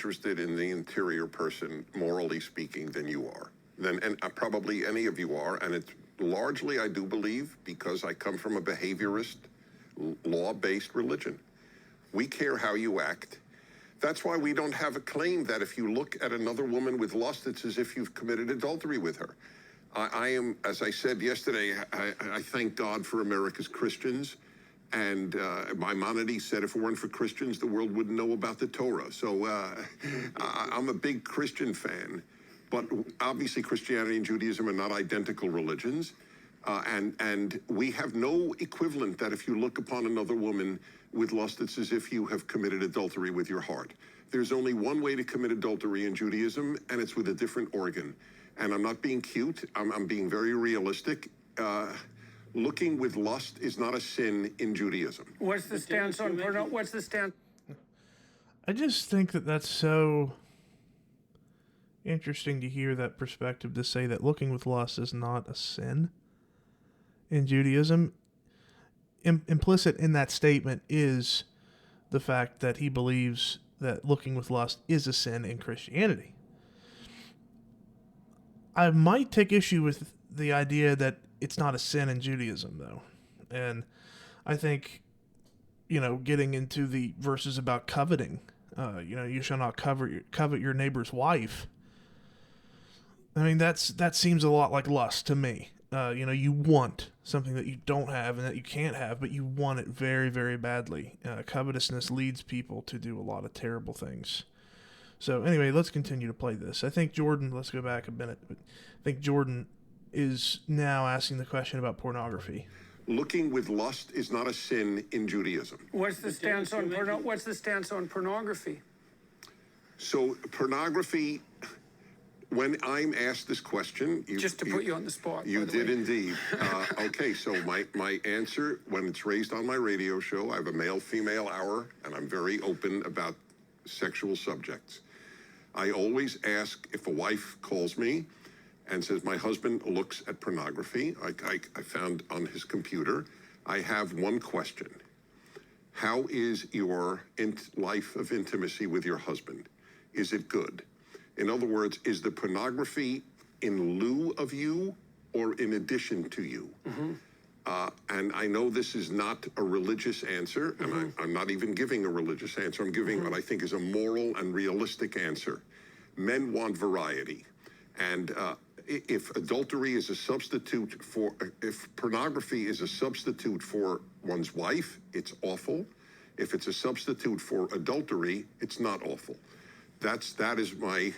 interested in the interior person, morally speaking, than you are. And probably any of you are. And it's largely, I do believe, because I come from a behaviorist, law-based religion. We care how you act. That's why we don't have a claim that if you look at another woman with lust, it's as if you've committed adultery with her. I am, as I said yesterday, I thank God for America's Christians. And Maimonides said if it weren't for Christians, the world wouldn't know about the Torah. So I'm a big Christian fan. But obviously Christianity and Judaism are not identical religions. And we have no equivalent that if you look upon another woman with lust, it's as if you have committed adultery with your heart. There's only one way to commit adultery in Judaism, and it's with a different organ. And I'm not being cute. I'm being very realistic. Looking with lust is not a sin in Judaism. What's the stance on porno? What's the stance? I just think that that's so interesting to hear that perspective, to say that looking with lust is not a sin in Judaism. Implicit in that statement is the fact that he believes that looking with lust is a sin in Christianity. I might take issue with the idea that it's not a sin in Judaism, though. And I think, getting into the verses about coveting, you shall not covet your neighbor's wife. I mean, that seems a lot like lust to me. You want something that you don't have and that you can't have, but you want it very, very badly. Covetousness leads people to do a lot of terrible things. So anyway, let's continue to play this. I think Jordan, let's go back a minute. I think Jordan is now asking the question about pornography. Looking with lust is not a sin in Judaism. What's the stance on What's the stance on pornography? So pornography, when I'm asked this question... Just to put you on the spot. You did indeed. Okay, so my answer, when it's raised on my radio show, I have a male-female hour, and I'm very open about sexual subjects. I always ask, if a wife calls me and says, my husband looks at pornography, I found on his computer, I have one question. How is your life of intimacy with your husband? Is it good? In other words, is the pornography in lieu of you or in addition to you? Mm-hmm. And I know this is not a religious answer, and mm-hmm. I'm not even giving a religious answer. I'm giving mm-hmm. what I think is a moral and realistic answer. Men want variety. And if adultery is a substitute for, if pornography is a substitute for one's wife, it's awful. If it's a substitute for adultery, it's not awful. That is my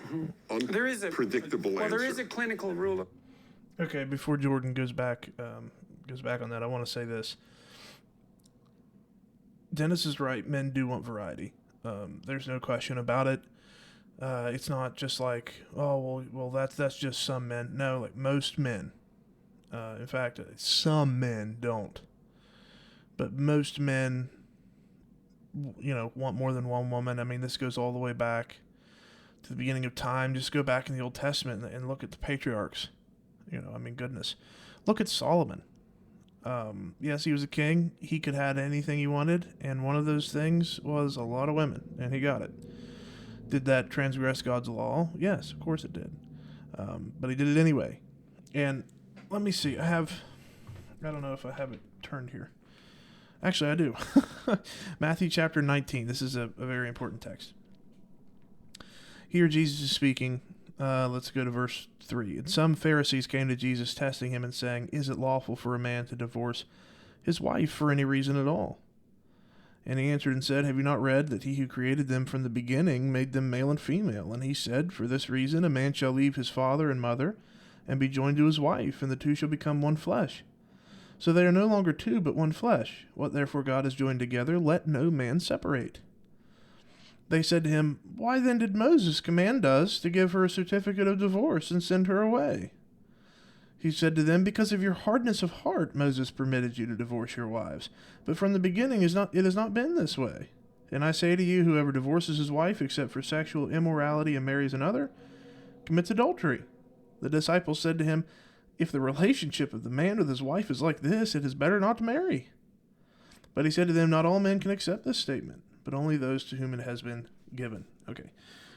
unpredictable answer. Well, there is a clinical rule. Okay, before Jordan goes back on that, I want to say this. Dennis is right. Men do want variety. There's no question about it. It's not just like, well, that's just some men. No, like most men. In fact, some men don't. But most men, want more than one woman. I mean, this goes all the way back to the beginning of time. Just go back in the Old Testament and look at the patriarchs. Goodness. Look at Solomon. Yes, he was a king. He could have anything he wanted, and one of those things was a lot of women, and he got it. Did that transgress God's law? Yes, of course it did. But he did it anyway. And let me see. I don't know if I have it turned here. Actually, I do. Matthew chapter 19. This is a very important text. Here Jesus is speaking. Let's go to verse 3. And some Pharisees came to Jesus, testing him and saying, is it lawful for a man to divorce his wife for any reason at all? And he answered and said, have you not read that he who created them from the beginning made them male and female? And he said, for this reason a man shall leave his father and mother and be joined to his wife, and the two shall become one flesh. So they are no longer two, but one flesh. What therefore God has joined together, let no man separate. They said to him, why then did Moses command us to give her a certificate of divorce and send her away? He said to them, because of your hardness of heart Moses permitted you to divorce your wives. But from the beginning it has not been this way. And I say to you, whoever divorces his wife except for sexual immorality and marries another, commits adultery. The disciples said to him, if the relationship of the man with his wife is like this, it is better not to marry. But he said to them, not all men can accept this statement, but only those to whom it has been given. Okay.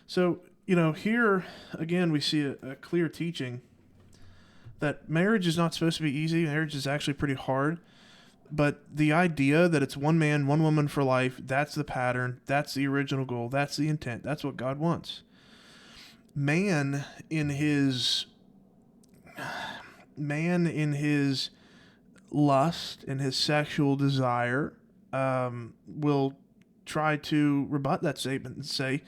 So, here, again, we see a clear teaching that marriage is not supposed to be easy. Marriage is actually pretty hard. But the idea that it's one man, one woman for life, that's the pattern, that's the original goal, that's the intent, that's what God wants. Man in his lust and his sexual desire will try to rebut that statement and say,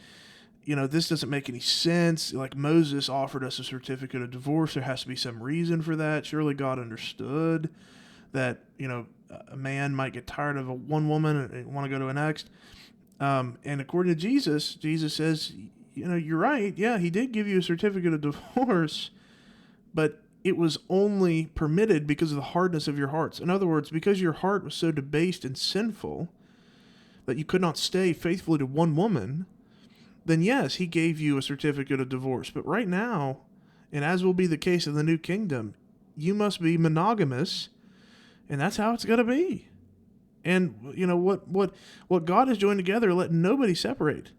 this doesn't make any sense. Like Moses offered us a certificate of divorce. There has to be some reason for that. Surely God understood that, a man might get tired of one woman and want to go to the next. And according to Jesus says, you're right. Yeah, he did give you a certificate of divorce, but it was only permitted because of the hardness of your hearts. In other words, because your heart was so debased and sinful that you could not stay faithfully to one woman, then yes, he gave you a certificate of divorce. But right now, and as will be the case of the new kingdom, you must be monogamous, and that's how it's got to be. And what God has joined together, let nobody separate.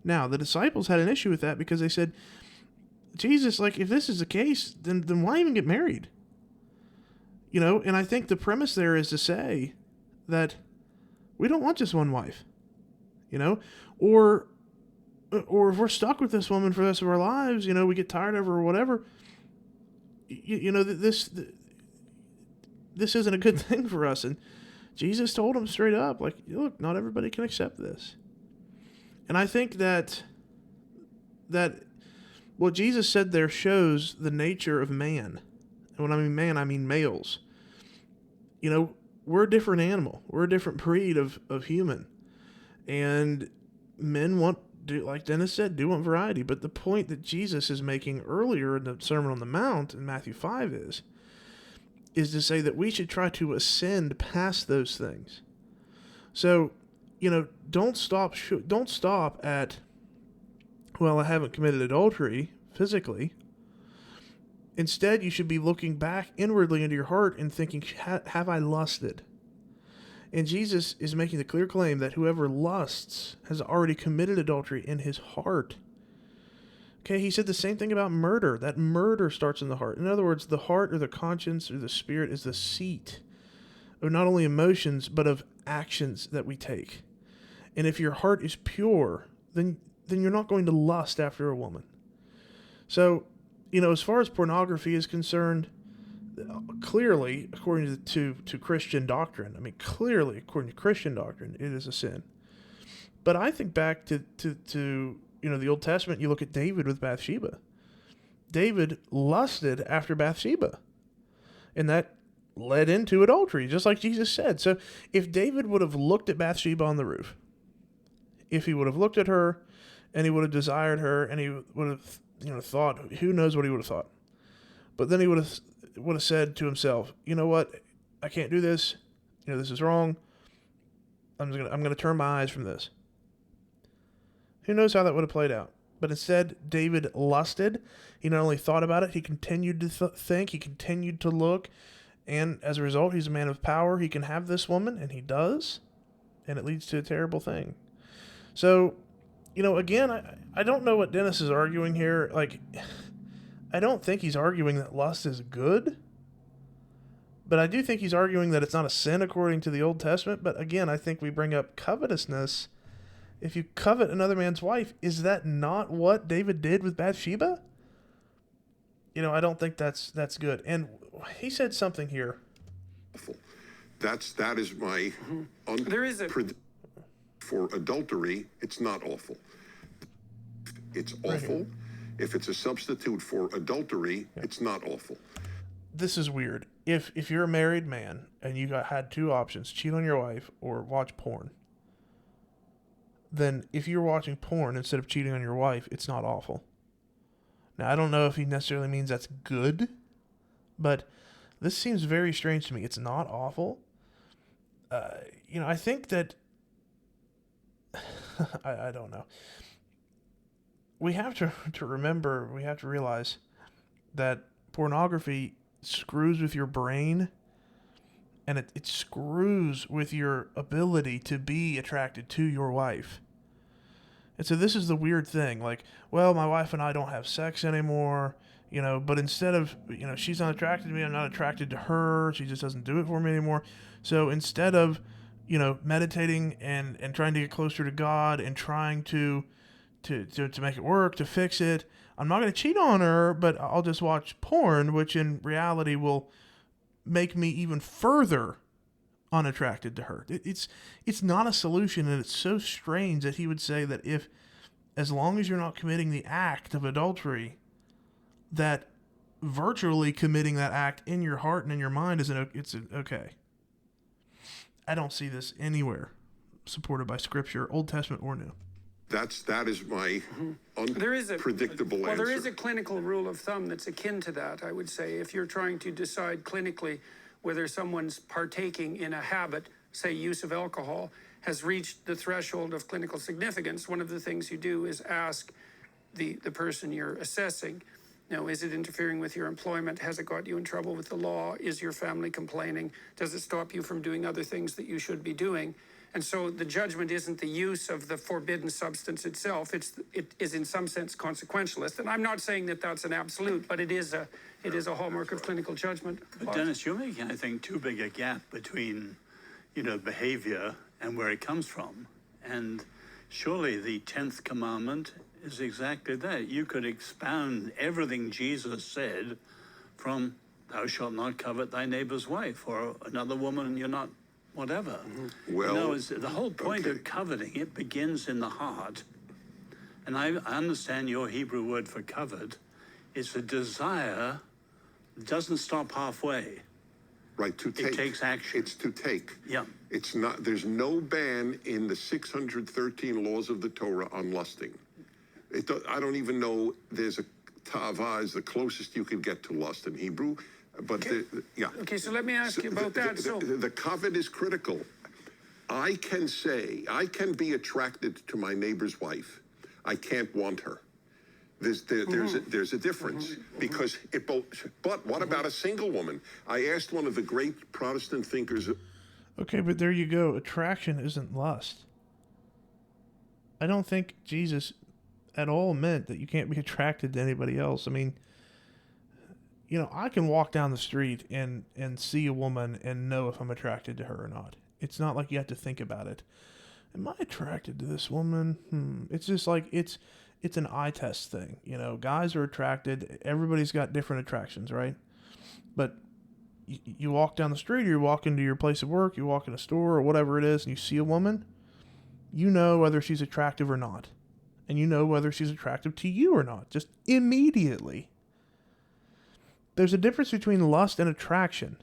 Now, the disciples had an issue with that because they said, Jesus, like, if this is the case, then why even get married? And I think the premise there is to say that we don't want just one wife, or if we're stuck with this woman for the rest of our lives, we get tired of her or whatever, this isn't a good thing for us. And Jesus told them straight up, like, look, not everybody can accept this. And I think that what Jesus said there shows the nature of man. And when I mean man, I mean males. We're a different animal. We're a different breed of human. And men want, like Dennis said, do want variety. But the point that Jesus is making earlier in the Sermon on the Mount in Matthew 5 is to say that we should try to ascend past those things. So, don't stop at, well, I haven't committed adultery physically. Instead, you should be looking back inwardly into your heart and thinking, have I lusted? And Jesus is making the clear claim that whoever lusts has already committed adultery in his heart. Okay, he said the same thing about murder. That murder starts in the heart. In other words, the heart or the conscience or the spirit is the seat of not only emotions, but of actions that we take. And if your heart is pure, then you're not going to lust after a woman. So, as far as pornography is concerned, clearly, according to Christian doctrine, clearly, according to Christian doctrine, it is a sin. But I think back to the Old Testament, you look at David with Bathsheba. David lusted after Bathsheba. And that led into adultery, just like Jesus said. So if David would have looked at Bathsheba on the roof, if he would have looked at her and he would have desired her and he would have, thought, who knows what he would have thought. But then he would have said to himself, you know what? I can't do this. This is wrong. I'm going to turn my eyes from this. Who knows how that would have played out? But instead, David lusted. He not only thought about it, he continued to think, he continued to look, and as a result, he's a man of power. He can have this woman, and he does, and it leads to a terrible thing. So, again, I don't know what Dennis is arguing here. Like, I don't think he's arguing that lust is good, but I do think he's arguing that it's not a sin according to the Old Testament. But again, I think we bring up covetousness. If you covet another man's wife, is that not what David did with Bathsheba? I don't think that's good. And he said something here. That is my There is for adultery. It's not awful. It's awful. Right. If it's a substitute for adultery, it's not awful. This is weird. If you're a married man and you had two options, cheat on your wife or watch porn, then if you're watching porn instead of cheating on your wife, it's not awful. Now, I don't know if he necessarily means that's good, but this seems very strange to me. It's not awful. I think that, I don't know. We have to remember, we have to realize that pornography screws with your brain, and it screws with your ability to be attracted to your wife. And so this is the weird thing. Like, well, my wife and I don't have sex anymore, but instead of, she's not attracted to me, I'm not attracted to her. She just doesn't do it for me anymore. So instead of, meditating and trying to get closer to God and trying to make it work, to fix it, I'm not going to cheat on her, but I'll just watch porn, which in reality will make me even further unattracted to her. It's not a solution, and it's so strange that he would say that as long as you're not committing the act of adultery, that virtually committing that act in your heart and in your mind it's okay. I don't see this anywhere supported by Scripture, Old Testament or New. That is my unpredictable answer. Well, there is a clinical rule of thumb that's akin to that, I would say. If you're trying to decide clinically whether someone's partaking in a habit, say use of alcohol, has reached the threshold of clinical significance, one of the things you do is ask the person you're assessing, is it interfering with your employment? Has it got you in trouble with the law? Is your family complaining? Does it stop you from doing other things that you should be doing? And so the judgment isn't the use of the forbidden substance itself. It is in some sense consequentialist. And I'm not saying that that's an absolute, but it is a hallmark of clinical judgment. But Dennis, you're making, I think, too big a gap between, behavior and where it comes from. And surely the 10th commandment is exactly that. You could expound everything Jesus said from thou shalt not covet thy neighbor's wife, or another woman you're not whatever. Well, the whole point of coveting, it begins in the heart. And I understand your Hebrew word for covet is a desire that doesn't stop halfway. Right, to take. It takes action. It's to take. Yeah. It's not, there's no ban in the 613 laws of the Torah on lusting. I don't even know there's a tava is the closest you could get to lust in Hebrew. But yeah. Okay, so let me ask you about that. The covet is critical. I can be attracted to my neighbor's wife. I can't want her. There's a difference because but what about a single woman? I asked one of the great Protestant thinkers. Okay, but there you go. Attraction isn't lust. I don't think Jesus at all meant that you can't be attracted to anybody else. I mean, I can walk down the street and see a woman and know if I'm attracted to her or not. It's not like you have to think about it. Am I attracted to this woman? It's just like it's an eye test thing. Guys are attracted. Everybody's got different attractions, right? But you walk down the street, or you walk into your place of work, you walk in a store or whatever it is, and you see a woman, you know whether she's attractive or not. And you know whether she's attractive to you or not, just immediately. There's a difference between lust and attraction.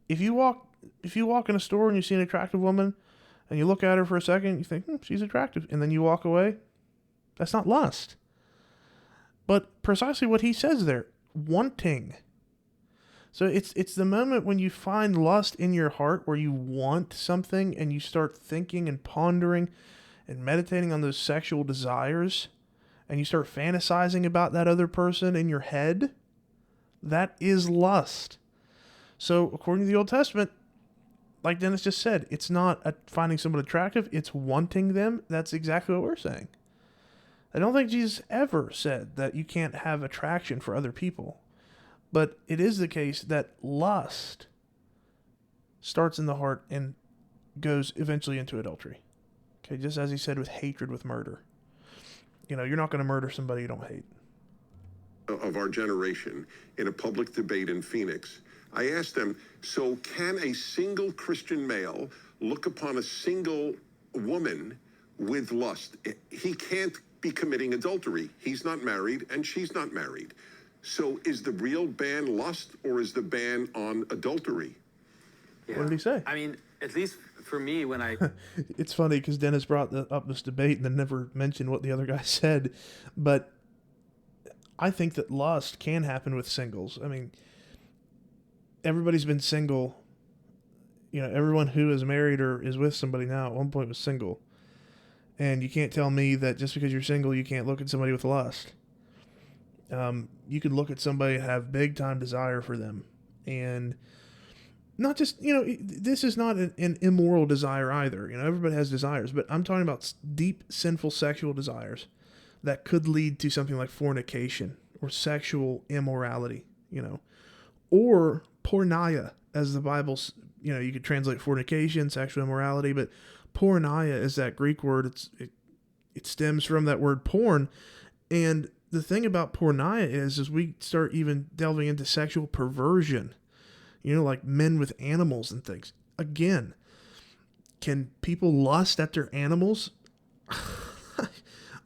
If you walk in a store and you see an attractive woman and you look at her for a second, you think, she's attractive, and then you walk away, that's not lust. But precisely what he says there, wanting. So it's the moment when you find lust in your heart where you want something and you start thinking and pondering and meditating on those sexual desires and you start fantasizing about that other person in your head. That is lust. So according to the Old Testament, like Dennis just said, it's not finding someone attractive, it's wanting them. That's exactly what we're saying. I don't think Jesus ever said that you can't have attraction for other people. But it is the case that lust starts in the heart and goes eventually into adultery. Okay, just as he said with hatred, with murder. You're not going to murder somebody you don't hate. Of our generation in a public debate in Phoenix, I asked them, so can a single Christian male look upon a single woman with lust? He can't be committing adultery. He's not married and she's not married. So is the real ban lust or is the ban on adultery? Yeah. What did he say? I mean, at least for me, when I... It's funny because Dennis brought up this debate and then never mentioned what the other guy said. But I think that lust can happen with singles. I mean, everybody's been single. Everyone who is married or is with somebody now at one point was single. And you can't tell me that just because you're single, you can't look at somebody with lust. You could look at somebody and have big time desire for them. And not just, this is not an immoral desire either. Everybody has desires, but I'm talking about deep sinful sexual desires that could lead to something like fornication or sexual immorality, or porneia, as the Bible's, you could translate fornication, sexual immorality, but porneia is that Greek word. It stems from that word porn. And the thing about porneia is we start even delving into sexual perversion, like men with animals and things. Again, can people lust after animals?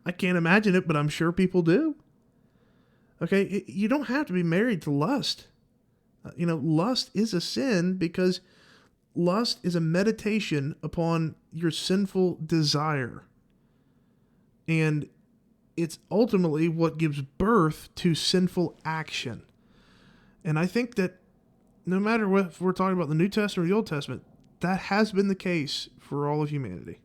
I can't imagine it, but I'm sure people do. Okay, you don't have to be married to lust. Lust is a sin because lust is a meditation upon your sinful desire. And it's ultimately what gives birth to sinful action. And I think that no matter what, if we're talking about the New Testament or the Old Testament, that has been the case for all of humanity.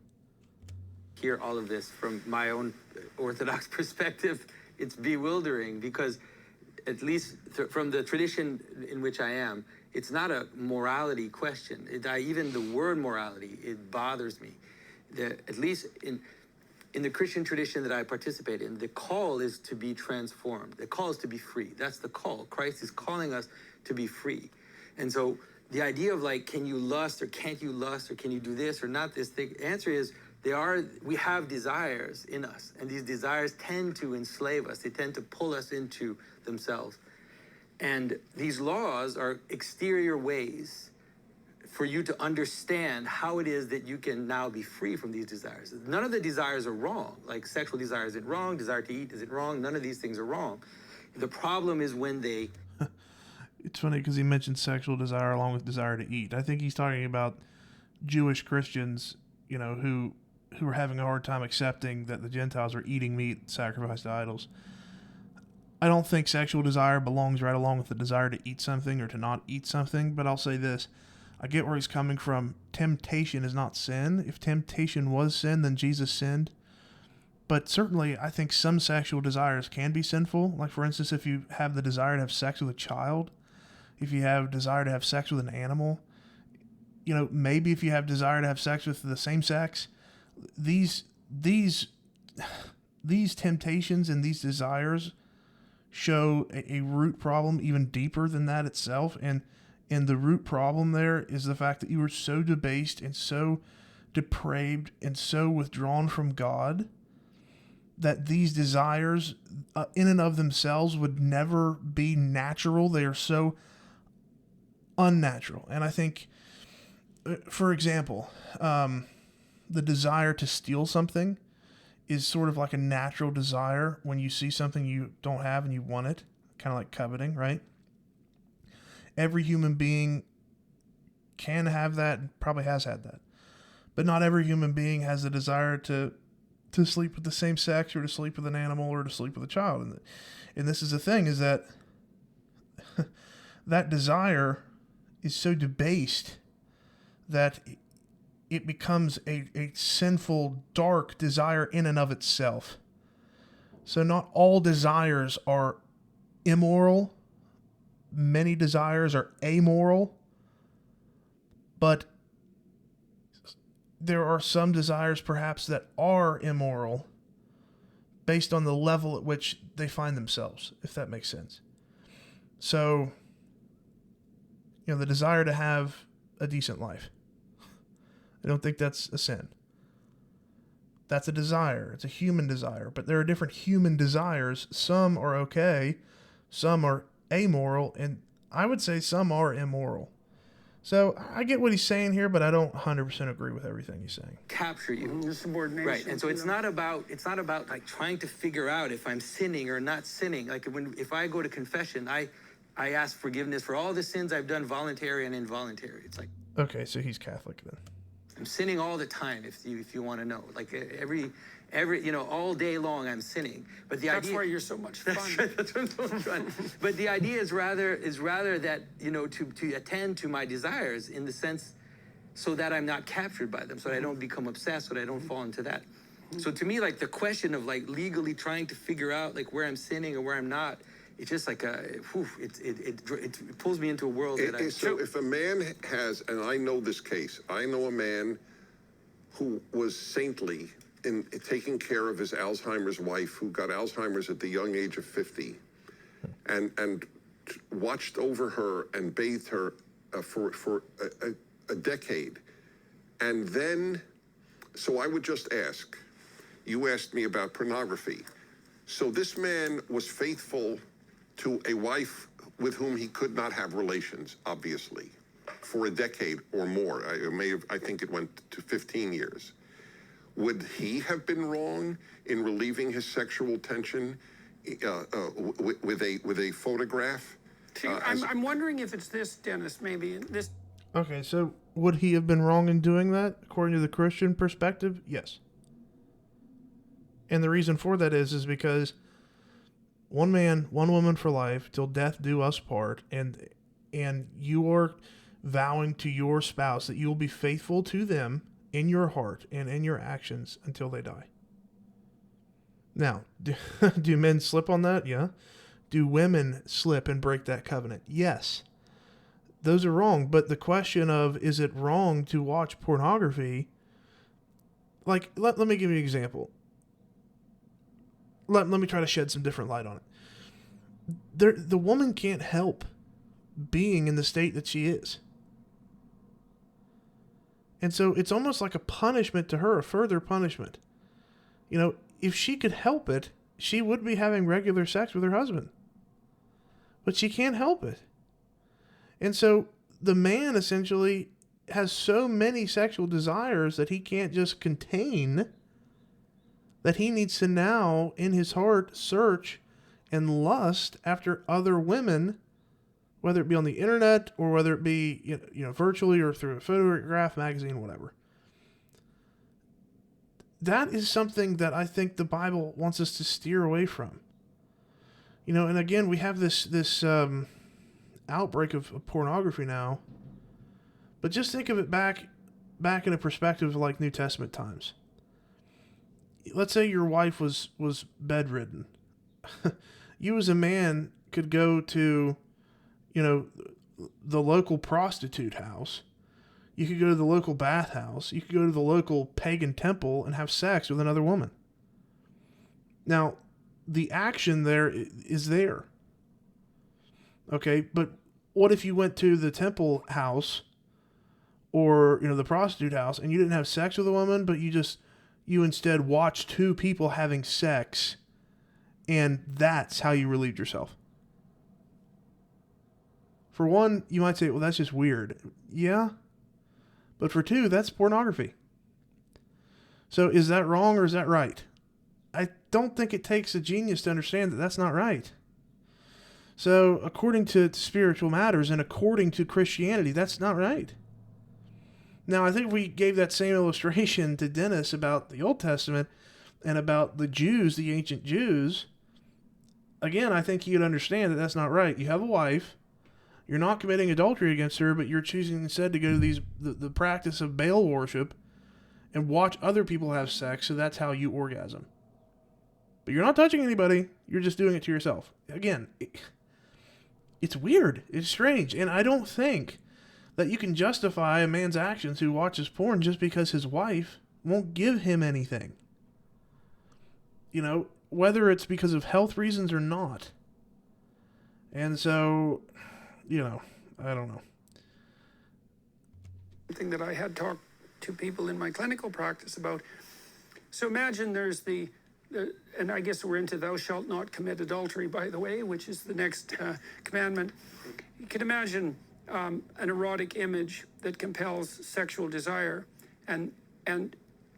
Hear all of this from my own Orthodox perspective, it's bewildering because, at least from the tradition in which I am, it's not a morality question. Even the word morality, it bothers me. At least in the Christian tradition that I participate in, the call is to be transformed. The call is to be free. That's the call. Christ is calling us to be free. And so the idea of can you lust or can't you lust or can you do this or not this, the answer is we have desires in us, and these desires tend to enslave us. They tend to pull us into themselves. And these laws are exterior ways for you to understand how it is that you can now be free from these desires. None of the desires are wrong. Like sexual desire isn't wrong, desire to eat isn't wrong. None of these things are wrong. The problem is when they... It's funny because he mentioned sexual desire along with desire to eat. I think he's talking about Jewish Christians, who are having a hard time accepting that the Gentiles are eating meat sacrificed to idols. I don't think sexual desire belongs right along with the desire to eat something or to not eat something, but I'll say this. I get where he's coming from. Temptation is not sin. If temptation was sin, then Jesus sinned. But certainly, I think some sexual desires can be sinful. Like, for instance, if you have the desire to have sex with a child, if you have desire to have sex with an animal, maybe if you have desire to have sex with the same sex, these temptations and these desires show a root problem even deeper than that itself. And the root problem there is the fact that you were so debased and so depraved and so withdrawn from God that these desires in and of themselves would never be natural. They are so unnatural. And I think, for example, the desire to steal something is sort of like a natural desire when you see something you don't have and you want it, kind of like coveting, right? Every human being can have that and probably has had that. But not every human being has the desire to sleep with the same sex or to sleep with an animal or to sleep with a child. And this is the thing, is that that desire is so debased that it becomes a sinful, dark desire in and of itself. So not all desires are immoral. Many desires are amoral. But there are some desires perhaps that are immoral based on the level at which they find themselves, if that makes sense. So, the desire to have a decent life. I don't think that's a sin. That's a desire. It's a human desire. But there are different human desires. Some are okay. Some are amoral. And I would say some are immoral. So I get what he's saying here, but I don't 100% agree with everything he's saying. Capture you. The subordination. Right. And so it's not about trying to figure out if I'm sinning or not sinning. Like if I go to confession, I ask forgiveness for all the sins I've done, voluntary and involuntary. It's like, okay, so he's Catholic then. I'm sinning all the time, if you want to know. Like every all day long I'm sinning. But That's why you're so much fun. That's right. That's what I'm trying. But the idea is rather that to attend to my desires in the sense so that I'm not captured by them, so that I don't become obsessed, so that I don't fall into that. So to me, like the question of like legally trying to figure out like where I'm sinning or where I'm not it's just like it pulls me into a world that I. So if a man has, and I know this case, I know a man who was saintly in taking care of his Alzheimer's wife, who got Alzheimer's at the young age of 50, and watched over her and bathed her for a decade. And then, so I would just ask, you asked me about pornography. So this man was faithful to a wife with whom he could not have relations, obviously, for a decade or more. I think it went to 15 years. Would he have been wrong in relieving his sexual tension with a photograph? See, I'm wondering if it's this, Dennis, maybe this. Okay, so would he have been wrong in doing that, according to the Christian perspective? Yes. And the reason for that is because one man, one woman for life, till death do us part, and you are vowing to your spouse that you will be faithful to them in your heart and in your actions until they die. Now, do men slip on that? Yeah. Do women slip and break that covenant? Yes. Those are wrong, but the question of, is it wrong to watch pornography? Like, let me give you an example. Let me try to shed some different light on it. The woman can't help being in the state that she is. And so it's almost like a punishment to her, a further punishment. You know, if she could help it, she would be having regular sex with her husband. But she can't help it. And so the man essentially has so many sexual desires that he can't just contain, that he needs to now, in his heart, search and lust after other women, whether it be on the internet or whether it be virtually or through a photograph, magazine, whatever. That is something that I think the Bible wants us to steer away from. You know, and again, we have this outbreak of pornography now, but just think of it back in a perspective like New Testament times. Let's say your wife was bedridden. You as a man could go to, the local prostitute house. You could go to the local bathhouse. You could go to the local pagan temple and have sex with another woman. Now, the action there is there. Okay, but what if you went to the temple house or, the prostitute house and you didn't have sex with a woman, but you instead watched two people having sex, and that's how you relieved yourself? For one, you might say, well, that's just weird. Yeah. But for two, that's pornography. So is that wrong or is that right? I don't think it takes a genius to understand that that's not right. So according to spiritual matters and according to Christianity, that's not right. Now, I think if we gave that same illustration to Dennis about the Old Testament and about the Jews, the ancient Jews, again, I think you'd understand that that's not right. You have a wife. You're not committing adultery against her, but you're choosing instead to go to the practice of Baal worship and watch other people have sex, so that's how you orgasm. But you're not touching anybody. You're just doing it to yourself. Again, it's weird. It's strange. And I don't think that you can justify a man's actions who watches porn just because his wife won't give him anything. Whether it's because of health reasons or not. And so, I don't know. Something that I had talked to people in my clinical practice about. So imagine there's and I guess we're into thou shalt not commit adultery, by the way, which is the next commandment. You can imagine an erotic image that compels sexual desire. And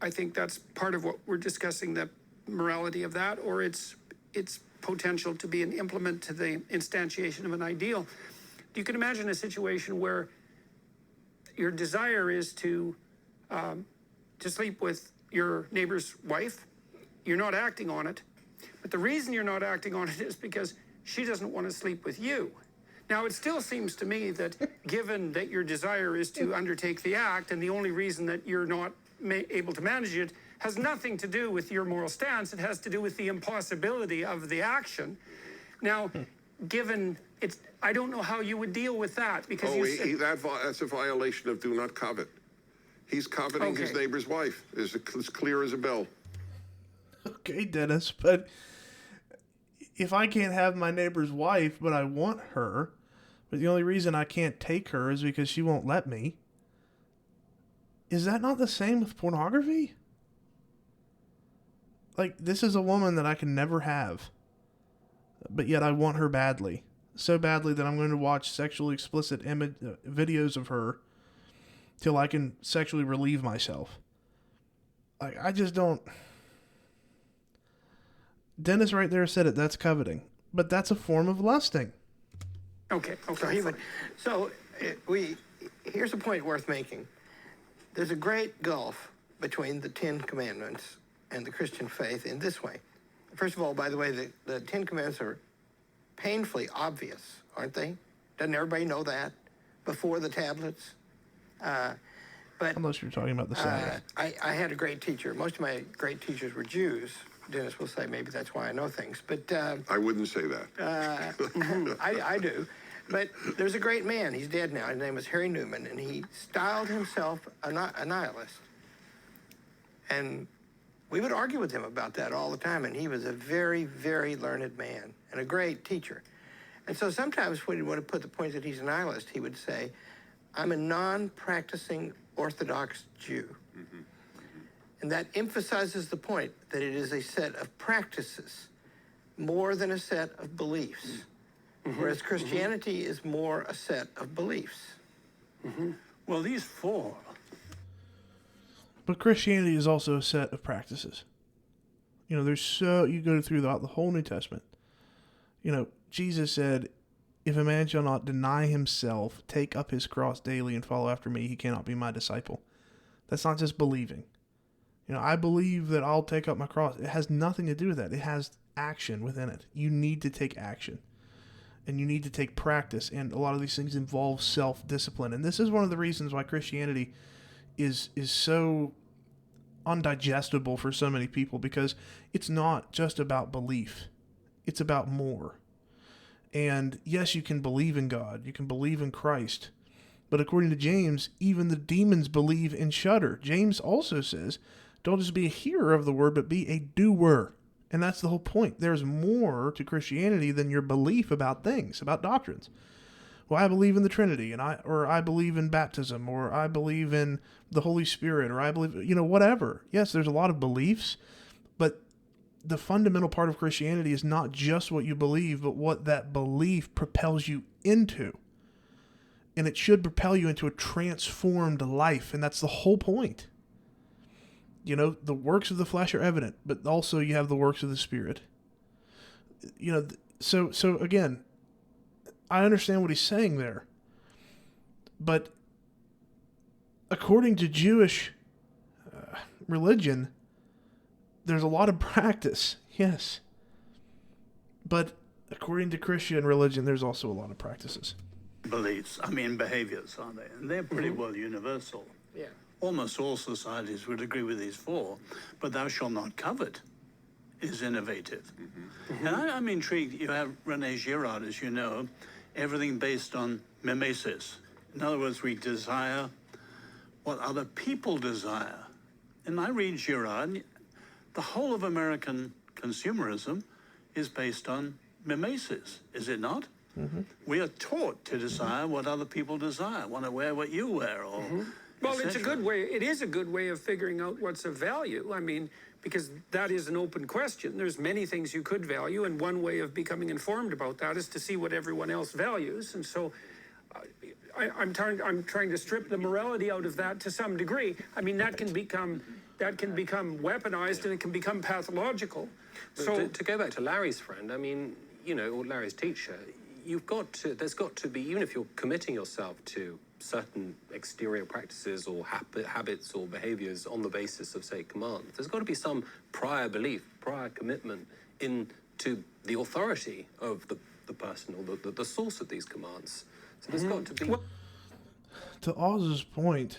I think that's part of what we're discussing, the morality of that, or its potential to be an implement to the instantiation of an ideal. You can imagine a situation where your desire is to sleep with your neighbor's wife. You're not acting on it, but the reason you're not acting on it is because she doesn't want to sleep with you. Now, it still seems to me that given that your desire is to undertake the act, and the only reason that you're not able to manage it has nothing to do with your moral stance. It has to do with the impossibility of the action. Now, given it's, I don't know how you would deal with that because you said, That's a violation of do not covet. He's coveting his Okay. neighbor's wife. It's as clear as a bell. Okay, Dennis, but if I can't have my neighbor's wife, but I want her, but the only reason I can't take her is because she won't let me, is that not the same with pornography? Like, this is a woman that I can never have, but yet I want her badly. So badly that I'm going to watch sexually explicit videos of her till I can sexually relieve myself. Like, I just don't... Dennis right there said it, that's coveting. But that's a form of lusting. okay, Here's a point worth making. There's a great gulf between the Ten Commandments and the Christian faith in this way. First of all, by the way, the Ten Commandments are painfully obvious, aren't they? Doesn't everybody know that before the tablets? But Unless you're talking about the Sabbath. I had a great teacher. Most of my great teachers were Jews. Dennis will say maybe that's why I know things. But I wouldn't say that. I do. But there's a great man. He's dead now. His name was Harry Newman, and he styled himself a nihilist. And we would argue with him about that all the time, and he was a very, very learned man and a great teacher. And so sometimes when he would put the point that he's a nihilist, he would say, I'm a non-practicing Orthodox Jew. And that emphasizes the point that it is a set of practices more than a set of beliefs. Whereas Christianity is more a set of beliefs. Well, these four, But Christianity is also a set of practices. You know, you go throughout the whole New Testament. You know, Jesus said, if a man shall not deny himself, take up his cross daily and follow after me, he cannot be my disciple. That's not just believing. You know, I believe that I'll take up my cross. It has nothing to do with that. It has action within it. You need to take action. And you need to take practice. And a lot of these things involve self-discipline. And this is one of the reasons why Christianity is so undigestible for so many people, because it's not just about belief. It's about more. And yes, you can believe in God. You can believe in Christ. But according to James, even the demons believe and shudder. James also says, don't just be a hearer of the word, but be a doer. And that's the whole point. There's more to Christianity than your belief about things, about doctrines. Well, I believe in the Trinity, or I believe in baptism, or I believe in the Holy Spirit, or I believe, whatever. Yes, there's a lot of beliefs, but the fundamental part of Christianity is not just what you believe, but what that belief propels you into. And it should propel you into a transformed life, and that's the whole point. The works of the flesh are evident, but also you have the works of the Spirit. So again, I understand what he's saying there. But according to Jewish religion, there's a lot of practice, yes. But according to Christian religion, there's also a lot of practices. behaviors, aren't they? And they're pretty well universal. Yeah. Almost all societies would agree with these four, but thou shalt not covet is innovative. And I'm intrigued. You have René Girard, as you know, everything based on mimesis. In other words, we desire what other people desire. And I read Girard, the whole of American consumerism is based on mimesis, is it not? We are taught to desire what other people desire, want to wear what you wear, or well, it's a etc. good way. It is a good way of figuring out what's of value. I mean, because that is an open question. There's many things you could value, and one way of becoming informed about that is to see what everyone else values. And so, I'm trying to strip the morality out of that to some degree. I mean, that can become weaponized, and it can become pathological. So to go back to Larry's friend, I mean, or Larry's teacher, there's got to be, even if you're committing yourself to certain exterior practices or habits or behaviors on the basis of, say, commands, there's got to be some prior belief, prior commitment into the authority of the person or the source of these commands. So there's got to be... To Oz's point,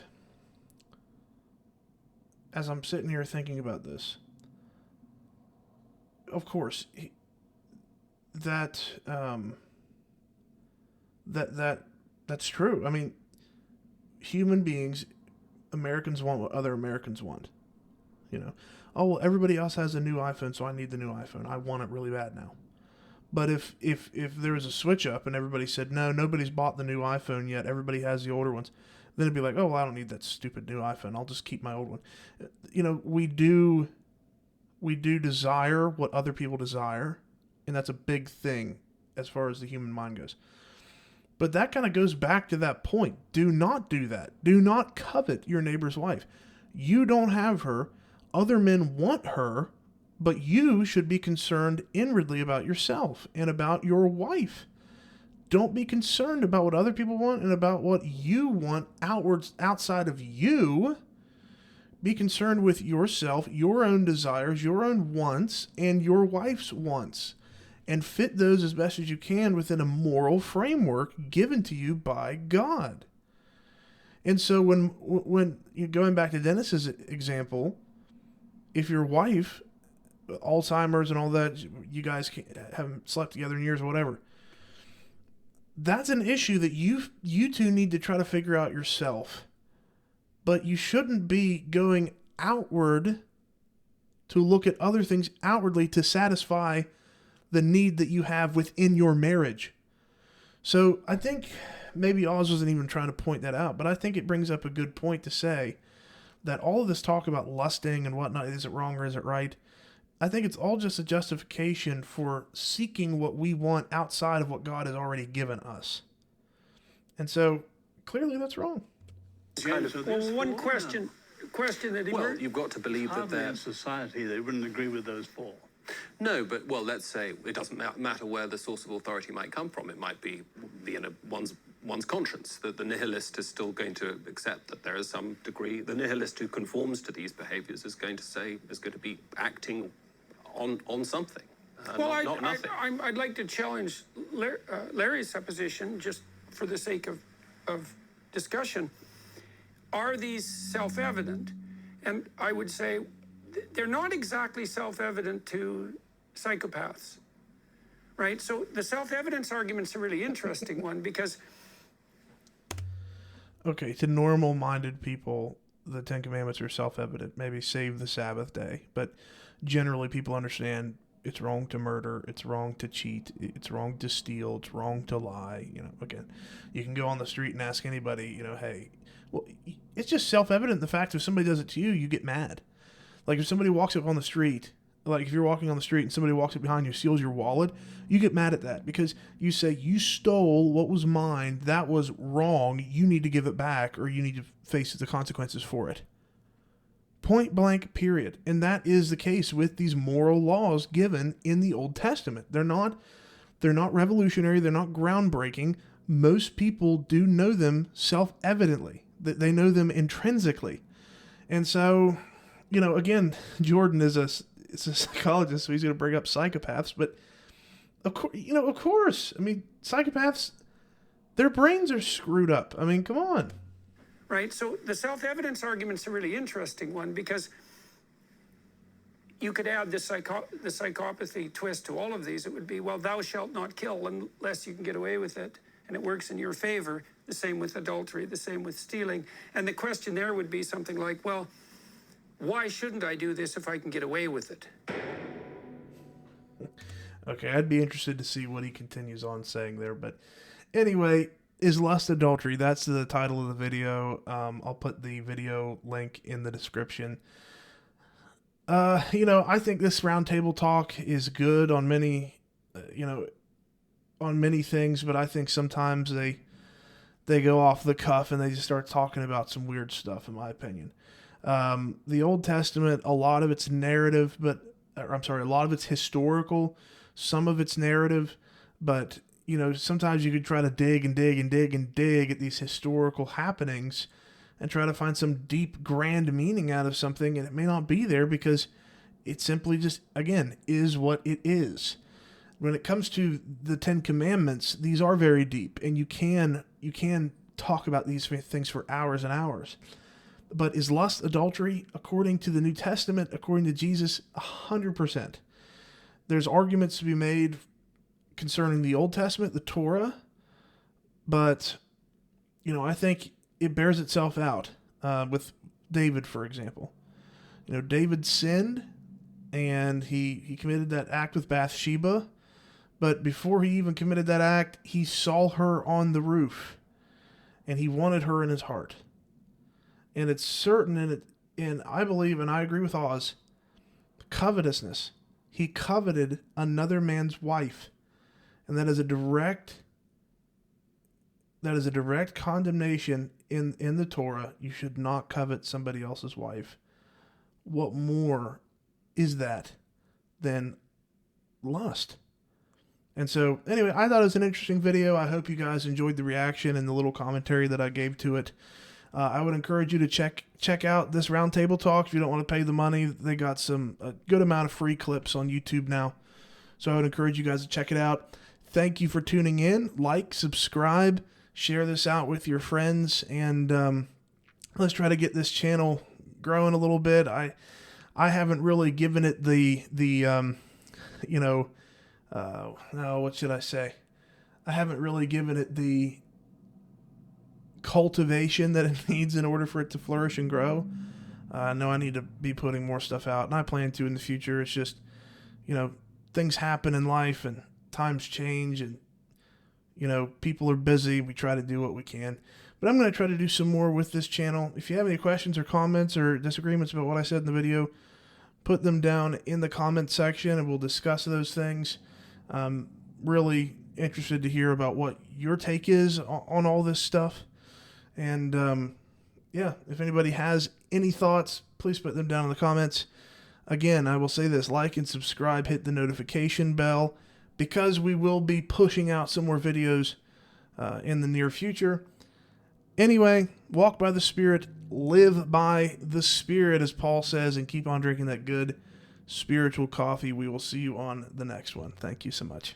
as I'm sitting here thinking about this, of course, that That's true. I mean, human beings, Americans want what other Americans want. You know, oh, well, everybody else has a new iPhone, so I need the new iPhone. I want it really bad now. But if there was a switch up and everybody said, no, nobody's bought the new iPhone yet, everybody has the older ones, then it'd be like, oh, well, I don't need that stupid new iPhone. I'll just keep my old one. You know, we do desire what other people desire, and that's a big thing as far as the human mind goes. But that kind of goes back to that point. Do not do that. Do not covet your neighbor's wife. You don't have her. Other men want her, but you should be concerned inwardly about yourself and about your wife. Don't be concerned about what other people want and about what you want outside of you. Be concerned with yourself, your own desires, your own wants, and your wife's wants. And fit those as best as you can within a moral framework given to you by God. And so when you're going back to Dennis's example, if your wife, Alzheimer's and all that, you guys haven't slept together in years or whatever, that's an issue that you two need to try to figure out yourself. But you shouldn't be going outward to look at other things outwardly to satisfy the need that you have within your marriage. So I think maybe Oz wasn't even trying to point that out, but I think it brings up a good point to say that all of this talk about lusting and whatnot, is it wrong or is it right? I think it's all just a justification for seeking what we want outside of what God has already given us. And so clearly that's wrong. Well, one question that Well, you've got to believe that Hardly in they're... society they wouldn't agree with those four. No, but, well, let's say it doesn't matter where the source of authority might come from. It might be one's conscience, that the nihilist is still going to accept that there is some degree. The nihilist who conforms to these behaviors is going to be acting on something, well, not nothing. I'd like to challenge Larry's supposition, just for the sake of discussion. Are these self-evident? And I would say they're not exactly self-evident to psychopaths, right? So the self-evidence argument's a really interesting one because... Okay, to normal-minded people, the Ten Commandments are self-evident. Maybe save the Sabbath day. But generally people understand it's wrong to murder, it's wrong to cheat, it's wrong to steal, it's wrong to lie. You know, again, you can go on the street and ask anybody, you know, hey, well, it's just self-evident the fact if somebody does it to you, you get mad. Like if somebody walks up on the street, like if you're walking on the street and somebody walks up behind you, steals your wallet, you get mad at that because you say, you stole what was mine, that was wrong, you need to give it back or you need to face the consequences for it. Point blank, period. And that is the case with these moral laws given in the Old Testament. They're not revolutionary, they're not groundbreaking. Most people do know them self-evidently. They know them intrinsically. And so, you know, again, Jordan is a psychologist, so he's going to bring up psychopaths, but of course, I mean, psychopaths, their brains are screwed up. I mean, come on. Right, so the self-evidence argument's a really interesting one because you could add the psychopathy twist to all of these. It would be, well, thou shalt not kill unless you can get away with it, and it works in your favor. The same with adultery, the same with stealing. And the question there would be something like, well, why shouldn't I do this if I can get away with it? Okay, I'd be interested to see what he continues on saying there. But anyway, is lust adultery? That's the title of the video. I'll put the video link in the description. I think this roundtable talk is good on many, on many things, but I think sometimes they go off the cuff and they just start talking about some weird stuff, in my opinion. The Old Testament, a lot of it's narrative, a lot of it's historical, some of it's narrative, but, sometimes you could try to dig at these historical happenings and try to find some deep, grand meaning out of something, and it may not be there because it simply just, again, is what it is. When it comes to the Ten Commandments, these are very deep, and you can talk about these things for hours and hours. But is lust adultery? According to the New Testament, according to Jesus, 100%. There's arguments to be made concerning the Old Testament, the Torah, But, you know, I think it bears itself out with David, for example. You know, David sinned, and he committed that act with Bathsheba. But before he even committed that act, he saw her on the roof, and he wanted her in his heart. And it's certain, and I believe, and I agree with Oz, covetousness. He coveted another man's wife, and that is a direct condemnation in the Torah. You should not covet somebody else's wife. What more is that than lust? And so, anyway, I thought it was an interesting video. I hope you guys enjoyed the reaction and the little commentary that I gave to it. I would encourage you to check out this Roundtable Talk if you don't want to pay the money. They got a good amount of free clips on YouTube now. So I would encourage you guys to check it out. Thank you for tuning in. Like, subscribe, share this out with your friends, and let's try to get this channel growing a little bit. I haven't really given it what should I say? I haven't really given it the cultivation that it needs in order for it to flourish and grow. I know I need to be putting more stuff out, and I plan to in the future. It's just, you know, things happen in life, and times change, and, you know, people are busy. We try to do what we can. But I'm going to try to do some more with this channel. If you have any questions or comments or disagreements about what I said in the video, put them down in the comment section, and we'll discuss those things. I'm really interested to hear about what your take is on all this stuff. And, yeah, if anybody has any thoughts, please put them down in the comments. Again, I will say this: like and subscribe, hit the notification bell, because we will be pushing out some more videos in the near future. Anyway, walk by the Spirit, live by the Spirit, as Paul says, and keep on drinking that good spiritual coffee. We will see you on the next one. Thank you so much.